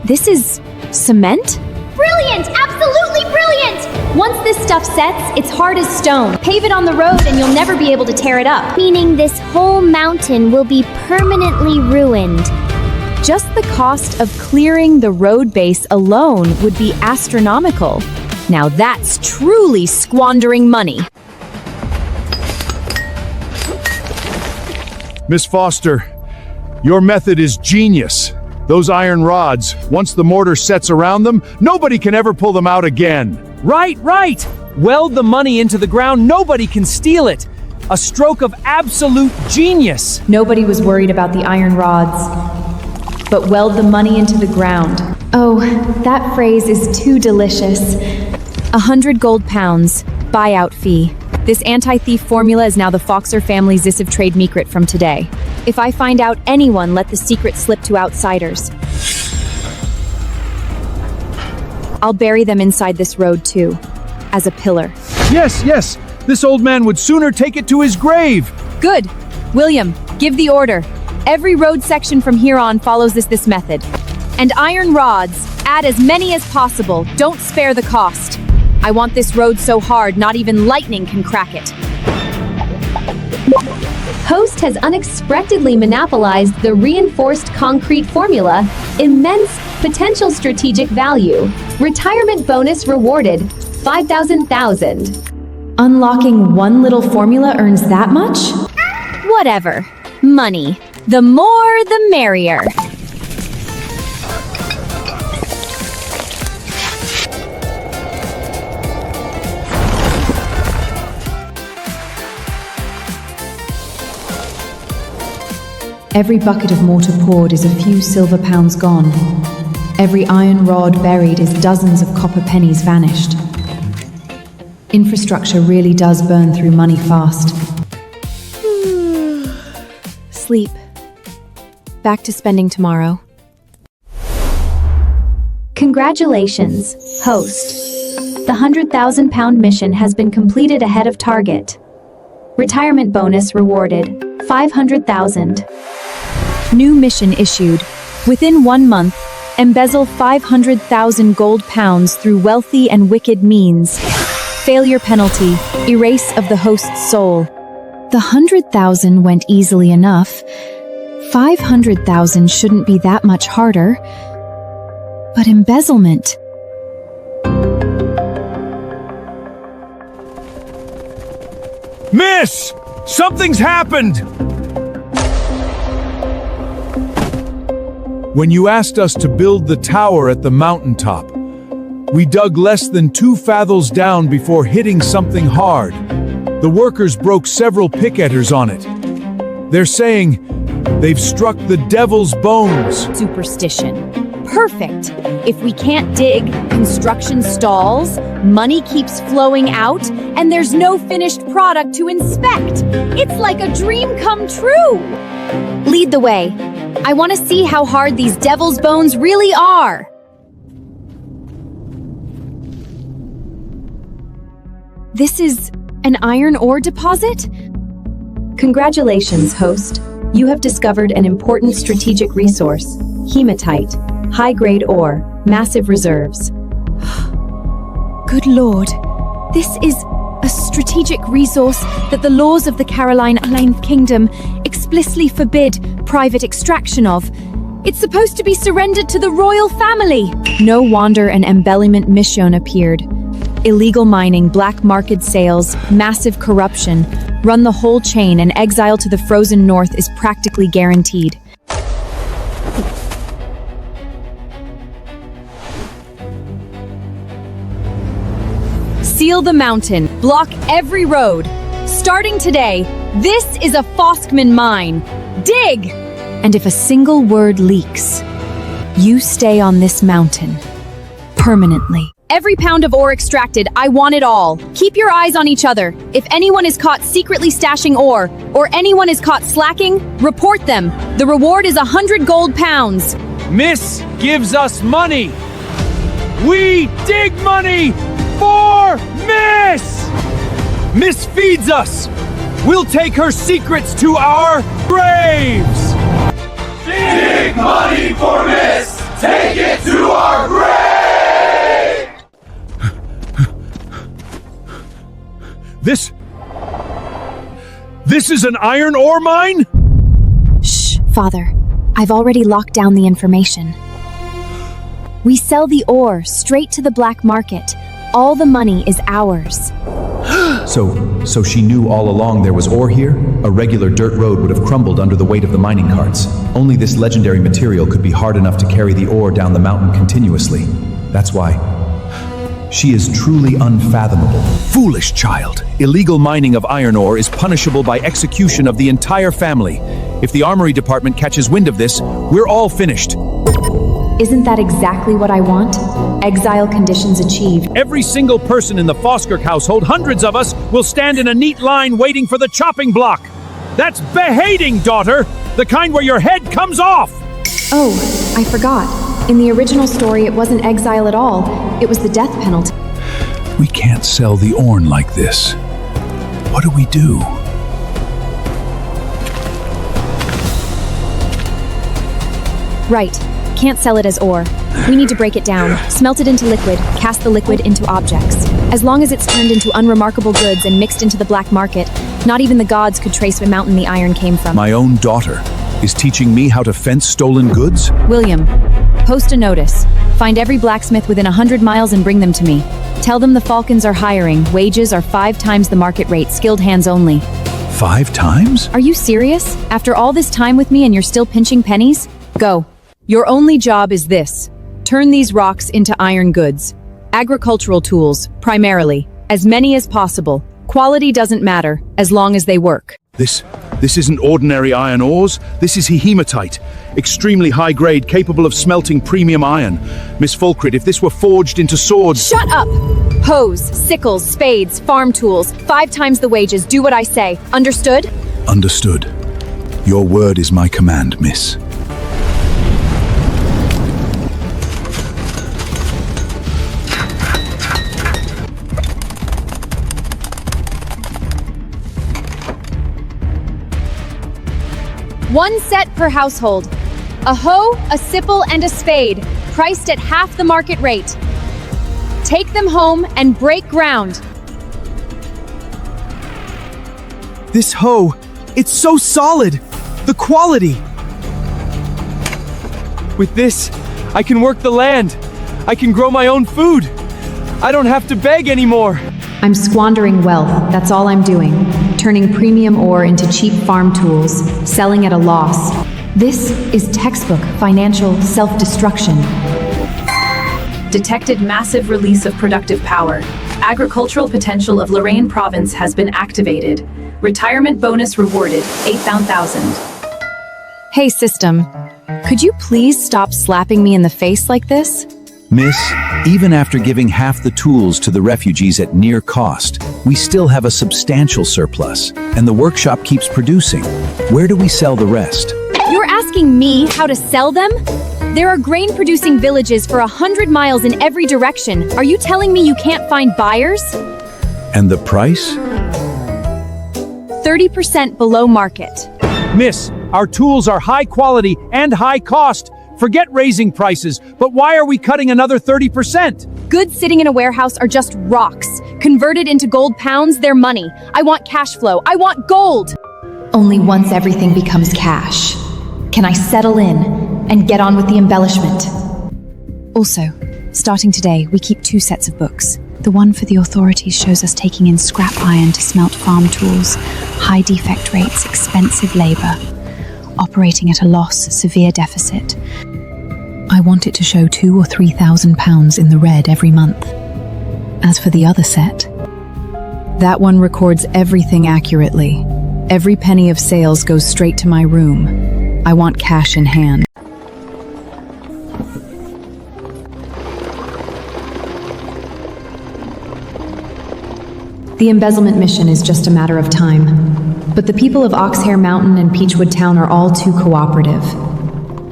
Speaker 1: This is cement?
Speaker 5: Brilliant! Absolutely brilliant! Once this stuff sets, it's hard as stone. Pave it on the road and you'll never be able to tear it up.
Speaker 2: Meaning this whole mountain will be permanently ruined.
Speaker 1: Just the cost of clearing the road base alone would be astronomical. Now that's truly squandering money.
Speaker 4: Miss Foster, your method is genius. Those iron rods, once the mortar sets around them, nobody can ever pull them out again.
Speaker 6: Right. Weld the money into the ground, nobody can steal it. A stroke of absolute genius.
Speaker 1: Nobody was worried about the iron rods, but weld the money into the ground.
Speaker 2: Oh, that phrase is too delicious.
Speaker 1: 100 gold pounds, buyout fee. This anti-thief formula is now the Foxer family's Zisiv trade secret from today. If I find out anyone, let the secret slip to outsiders. I'll bury them inside this road too, as a pillar.
Speaker 4: Yes. This old man would sooner take it to his grave.
Speaker 1: Good. William, give the order. Every road section from here on follows this method. And iron rods, add as many as possible. Don't spare the cost. I want this road so hard, not even lightning can crack it.
Speaker 2: Host has unexpectedly monopolized the reinforced concrete formula. Immense potential strategic value. Retirement bonus rewarded. 5,000.
Speaker 1: Unlocking one little formula earns that much? Whatever. Money. The more, the merrier. Every bucket of mortar poured is a few silver pounds gone. Every iron rod buried is dozens of copper pennies vanished. Infrastructure really does burn through money fast. Sleep. Back to spending tomorrow.
Speaker 2: Congratulations, host. The £100,000 mission has been completed ahead of target. Retirement bonus rewarded. 500,000.
Speaker 1: New mission issued. Within 1 month, embezzle 500,000 gold pounds through wealthy and wicked means. Failure penalty, erase of the host's soul. The 100,000 went easily enough. 500,000 shouldn't be that much harder. But embezzlement.
Speaker 4: Miss! Something's happened! When you asked us to build the tower at the mountaintop, we dug less than 2 fathoms down before hitting something hard. The workers broke several picketers on it. They're saying they've struck the devil's bones.
Speaker 1: Superstition. Perfect. If we can't dig, construction stalls, money keeps flowing out, and there's no finished product to inspect. It's like a dream come true.
Speaker 2: Lead the way. I want to see how hard these devil's bones really are.
Speaker 1: This is an iron ore deposit?
Speaker 2: Congratulations, host. You have discovered an important strategic resource. Hematite. High-grade ore. Massive reserves.
Speaker 1: Good lord. This is a strategic resource that the laws of the Caroline Kingdom explicitly forbid private extraction of. It's supposed to be surrendered to the royal family. No wonder an embellishment mission appeared. Illegal mining, black market sales, massive corruption. Run the whole chain and exile to the frozen north is practically guaranteed. Seal the mountain. Block every road. Starting today, this is a Foskman mine. Dig! And if a single word leaks, you stay on this mountain. Permanently. Every pound of ore extracted, I want it all. Keep your eyes on each other. If anyone is caught secretly stashing ore, or anyone is caught slacking, report them. The reward is 100 gold pounds.
Speaker 4: Miss gives us money. We dig money for Miss! Miss feeds us. We'll take her secrets to our graves.
Speaker 18: Dig money for Miss. Take it to
Speaker 4: are great! This is an iron ore mine?
Speaker 2: Shh, Father. I've already locked down the information. We sell the ore straight to the black market. All the money is ours.
Speaker 13: So she knew all along there was ore here? A regular dirt road would have crumbled under the weight of the mining carts. Only this legendary material could be hard enough to carry the ore down the mountain continuously. That's why. She is truly unfathomable.
Speaker 6: Foolish child. Illegal mining of iron ore is punishable by execution of the entire family. If the armory department catches wind of this, we're all finished.
Speaker 2: Isn't that exactly what I want? Exile conditions achieved.
Speaker 4: Every single person in the Foskirk household, hundreds of us, will stand in a neat line waiting for the chopping block. That's beheading, daughter! The kind where your head comes off!
Speaker 2: Oh, I forgot. In the original story, it wasn't exile at all. It was the death penalty.
Speaker 3: We can't sell the Orn like this. What do we do?
Speaker 2: Right. Can't sell it as ore. We need to break it down, smelt it into liquid, cast the liquid into objects. As long as it's turned into unremarkable goods and mixed into the black market, not even the gods could trace what mountain the iron came from.
Speaker 3: My own daughter is teaching me how to fence stolen goods?
Speaker 2: William, post a notice. Find every blacksmith within 100 miles and bring them to me. Tell them the Falcons are hiring. Wages are 5 times the market rate, skilled hands only.
Speaker 3: 5 times?
Speaker 2: Are you serious? After all this time with me and you're still pinching pennies? Go.
Speaker 1: Your only job is this. Turn these rocks into iron goods. Agricultural tools, primarily. As many as possible. Quality doesn't matter, as long as they work.
Speaker 4: This isn't ordinary iron ores. This is hematite. Extremely high grade, capable of smelting premium iron. Miss Fulcrit, if this were forged into swords...
Speaker 1: Shut up! Hoes, sickles, spades, farm tools. 5 times the wages. Do what I say. Understood?
Speaker 3: Understood. Your word is my command, miss.
Speaker 1: One set per household. A hoe, a sickle, and a spade, priced at half the market rate. Take them home and break ground.
Speaker 7: This hoe, it's so solid. The quality. With this, I can work the land. I can grow my own food. I don't have to beg anymore.
Speaker 2: I'm squandering wealth, that's all I'm doing. Turning premium ore into cheap farm tools, selling at a loss. This is textbook financial self-destruction.
Speaker 11: Detected massive release of productive power. Agricultural potential of Lorraine province has been activated. Retirement bonus rewarded, 8,000.
Speaker 1: Hey, system. Could you please stop slapping me in the face like this?
Speaker 3: Miss, even after giving half the tools to the refugees at near cost, we still have a substantial surplus, and the workshop keeps producing. Where do we sell the rest?
Speaker 1: You're asking me how to sell them? There are grain-producing villages for 100 miles in every direction. Are you telling me you can't find buyers?
Speaker 3: And the price?
Speaker 1: 30% below market.
Speaker 4: Miss, our tools are high quality and high cost. Forget raising prices, but why are we cutting another 30%?
Speaker 1: Goods sitting in a warehouse are just rocks. Converted into gold pounds, they're money. I want cash flow. I want gold!
Speaker 2: Only once everything becomes cash can I settle in and get on with the embellishment.
Speaker 15: Also, starting today, we keep 2 sets of books. The one for the authorities shows us taking in scrap iron to smelt farm tools, high defect rates, expensive labor, operating at a loss, severe deficit. I want it to show £2,000 or £3,000 in the red every month. As for the other set,
Speaker 1: that one records everything accurately. Every penny of sales goes straight to my room. I want cash in hand.
Speaker 2: The embezzlement mission is just a matter of time. But the people of Oxhair Mountain and Peachwood Town are all too cooperative.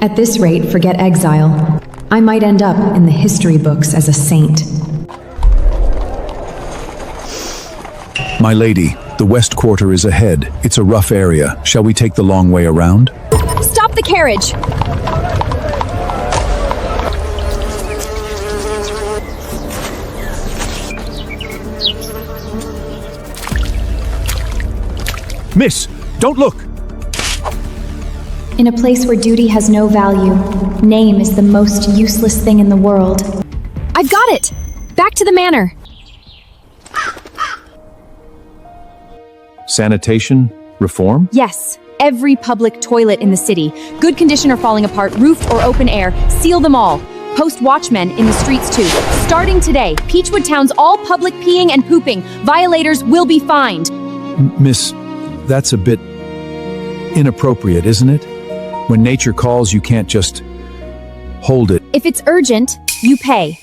Speaker 2: At this rate, forget exile. I might end up in the history books as a saint.
Speaker 3: My lady, the West Quarter is ahead. It's a rough area. Shall we take the long way around?
Speaker 1: Stop the carriage!
Speaker 4: Miss, don't look!
Speaker 2: In a place where duty has no value, name is the most useless thing in the world.
Speaker 1: I've got it! Back to the manor.
Speaker 6: Sanitation? Reform?
Speaker 1: Yes. Every public toilet in the city, good condition or falling apart, roofed or open air, seal them all. Post watchmen in the streets too. Starting today, Peachwood Town's all public peeing and pooping. Violators will be fined.
Speaker 6: Miss, that's a bit inappropriate, isn't it? When nature calls, you can't just hold it.
Speaker 1: If it's urgent, you pay.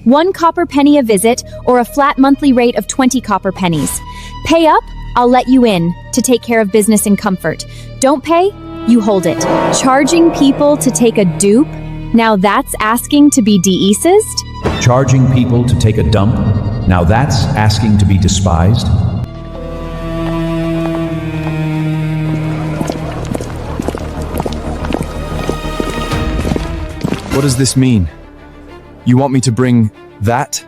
Speaker 1: 1 copper penny a visit or a flat monthly rate of 20 copper pennies. Pay up, I'll let you in to take care of business in comfort. Don't pay, you hold it. Charging people to take a dupe? Now that's asking to be de-eased?
Speaker 3: Charging people to take a dump? Now that's asking to be despised?
Speaker 6: What does this mean? You want me to bring that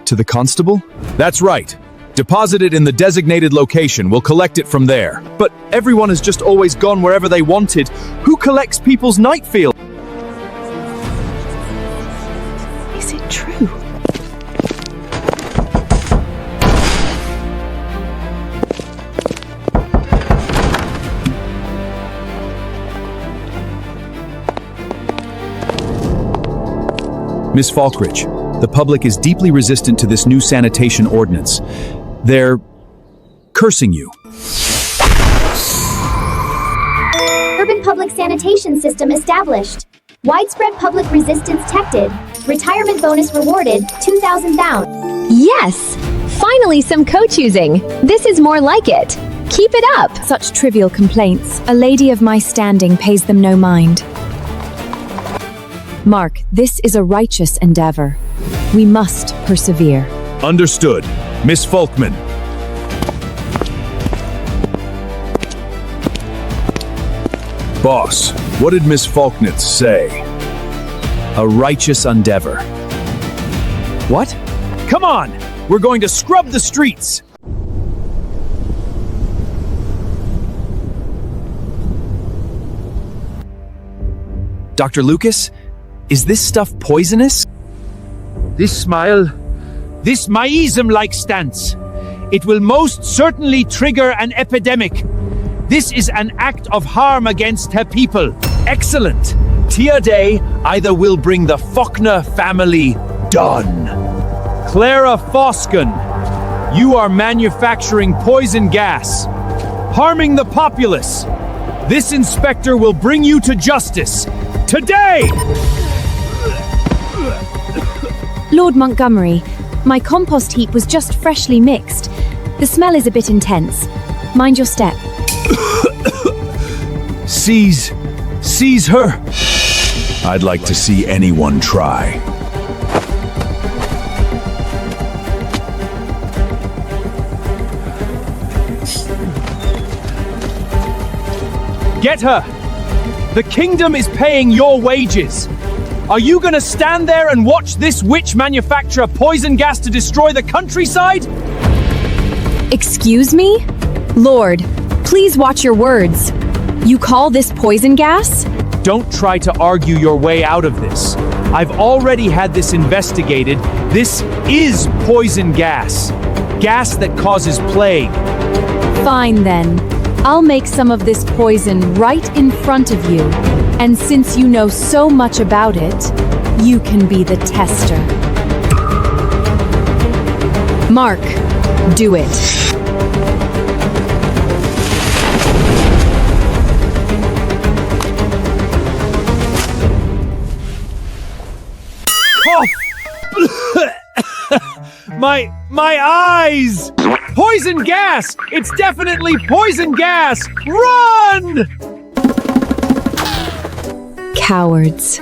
Speaker 6: to the constable?
Speaker 4: That's right. Deposit it in the designated location. We'll collect it from there.
Speaker 7: But everyone has just always gone wherever they wanted. Who collects people's night field?
Speaker 15: Is it true?
Speaker 6: Miss Falkridge, the public is deeply resistant to this new sanitation ordinance. They're cursing you.
Speaker 5: Urban public sanitation system established. Widespread public resistance detected. Retirement bonus rewarded, 2,000 pounds.
Speaker 2: Yes! Finally some co-choosing. This is more like it. Keep it up!
Speaker 1: Such trivial complaints. A lady of my standing pays them no mind. Mark, this is a righteous endeavor. We must persevere.
Speaker 4: Understood. Miss Falkman. Boss, what did Miss Falknitz say?
Speaker 6: A righteous endeavor.
Speaker 4: What? Come on! We're going to scrub the streets!
Speaker 6: Dr. Lucas, is this stuff poisonous?
Speaker 4: This smile, this miasm-like stance, it will most certainly trigger an epidemic. This is an act of harm against her people. Excellent. Tia Day either will bring the Faulkner family done. Clara Foskin, you are manufacturing poison gas, harming the populace. This inspector will bring you to justice. Today!
Speaker 1: Lord Montgomery, my compost heap was just freshly mixed. The smell is a bit intense. Mind your step.
Speaker 4: Seize her.
Speaker 3: I'd like to see anyone try.
Speaker 4: Get her! The kingdom is paying your wages. Are you gonna stand there and watch this witch manufacture poison gas to destroy the countryside?
Speaker 1: Excuse me? Lord, please watch your words. You call this poison gas?
Speaker 4: Don't try to argue your way out of this. I've already had this investigated. This is poison gas. Gas that causes plague.
Speaker 1: Fine then. I'll make some of this poison right in front of you. And since you know so much about it, you can be the tester. Mark, do it.
Speaker 4: My eyes! Poison gas! It's definitely poison gas! Run!
Speaker 1: Cowards.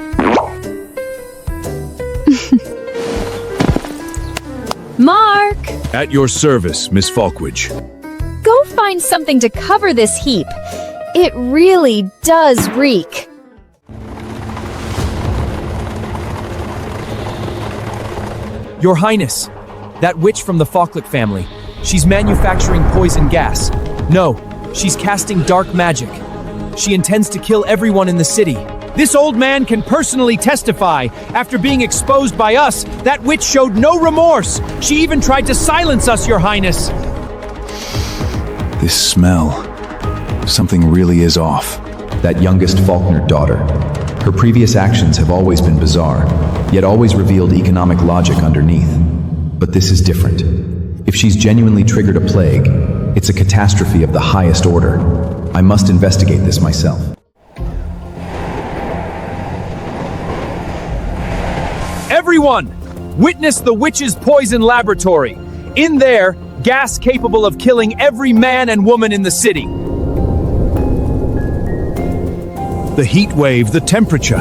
Speaker 1: Mark!
Speaker 4: At your service, Miss Falkridge.
Speaker 1: Go find something to cover this heap. It really does reek.
Speaker 6: Your Highness, that witch from the Falklet family. She's manufacturing poison gas. No, She's casting dark magic. She intends to kill everyone in the city.
Speaker 7: This old man can personally testify. After being exposed by us, that witch showed no remorse. She even tried to silence us, Your Highness.
Speaker 3: This smell. Something really is off.
Speaker 13: That youngest Faulkner daughter. Her previous actions have always been bizarre, yet always revealed economic logic underneath. But this is different. If she's genuinely triggered a plague, it's a catastrophe of the highest order. I must investigate this myself.
Speaker 7: Everyone, witness the witch's poison laboratory. In there, gas capable of killing every man and woman in the city.
Speaker 4: The heat wave, the temperature.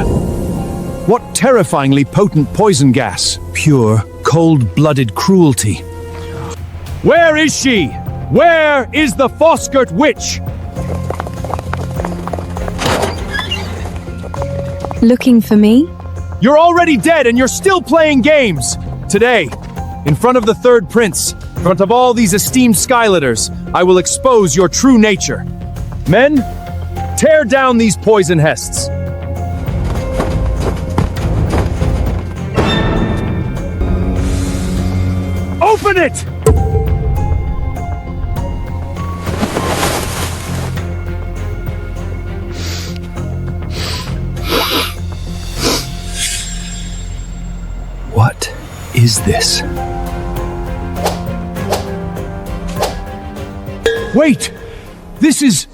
Speaker 4: What terrifyingly potent poison gas. Pure, cold-blooded cruelty.
Speaker 7: Where is she? Where is the Foskert witch?
Speaker 15: Looking for me?
Speaker 7: You're already dead and you're still playing games. Today, in front of the third prince, in front of all these esteemed Skylitters, I will expose your true nature. Men, tear down these poison hests. Open it!
Speaker 3: What is this?
Speaker 4: Wait! This is...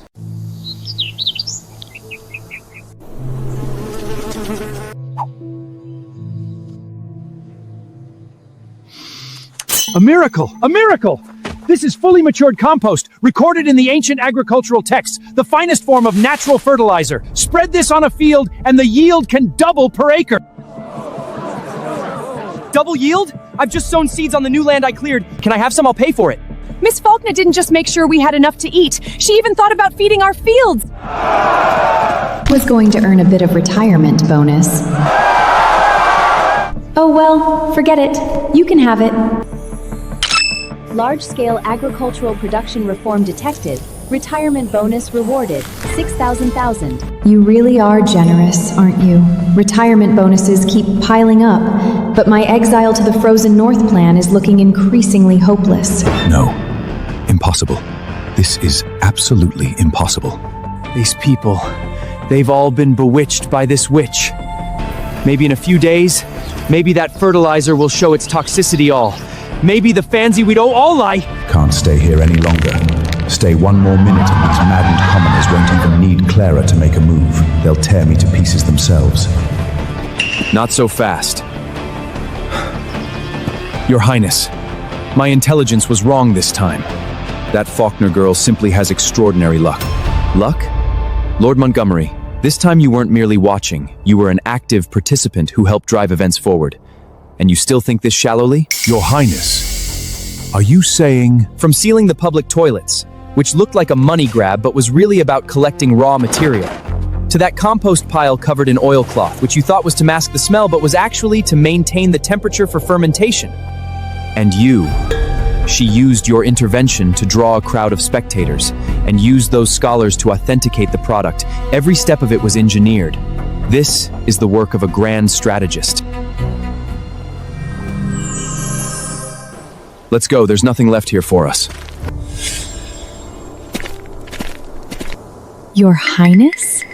Speaker 7: A miracle! A miracle! This is fully matured compost, recorded in the ancient agricultural texts, the finest form of natural fertilizer. Spread this on a field and the yield can double per acre.
Speaker 6: Double yield? I've just sown seeds on the new land I cleared. Can I have some? I'll pay for it.
Speaker 2: Miss Faulkner didn't just make sure we had enough to eat. She even thought about feeding our fields.
Speaker 1: Was going to earn a bit of retirement bonus. Oh well, forget it. You can have it. Large-scale agricultural production reform detected. Retirement bonus rewarded. 6,000. You really are generous, aren't you? Retirement bonuses keep piling up, but my exile to the frozen north plan is looking increasingly hopeless.
Speaker 3: No. Impossible. This is absolutely impossible.
Speaker 6: These people, they've all been bewitched by this witch. Maybe in a few days, maybe that fertilizer will show its toxicity all. Maybe the fancy we'd all lie.
Speaker 3: Can't stay here any longer. Stay one more minute and these maddened commoners won't even need Clara to make a move. They'll tear me to pieces themselves.
Speaker 6: Not so fast. Your Highness, my intelligence was wrong this time. That Faulkner girl simply has extraordinary luck. Luck? Lord Montgomery, this time you weren't merely watching, you were an active participant who helped drive events forward. And you still think this shallowly?
Speaker 4: Your Highness, are you saying...
Speaker 6: From sealing the public toilets, which looked like a money grab but was really about collecting raw material, to that compost pile covered in oilcloth, which you thought was to mask the smell but was actually to maintain the temperature for fermentation. And you, she used your intervention to draw a crowd of spectators, and used those scholars to authenticate the product. Every step of it was engineered. This is the work of a grand strategist. Let's go, there's nothing left here for us.
Speaker 15: Your Highness?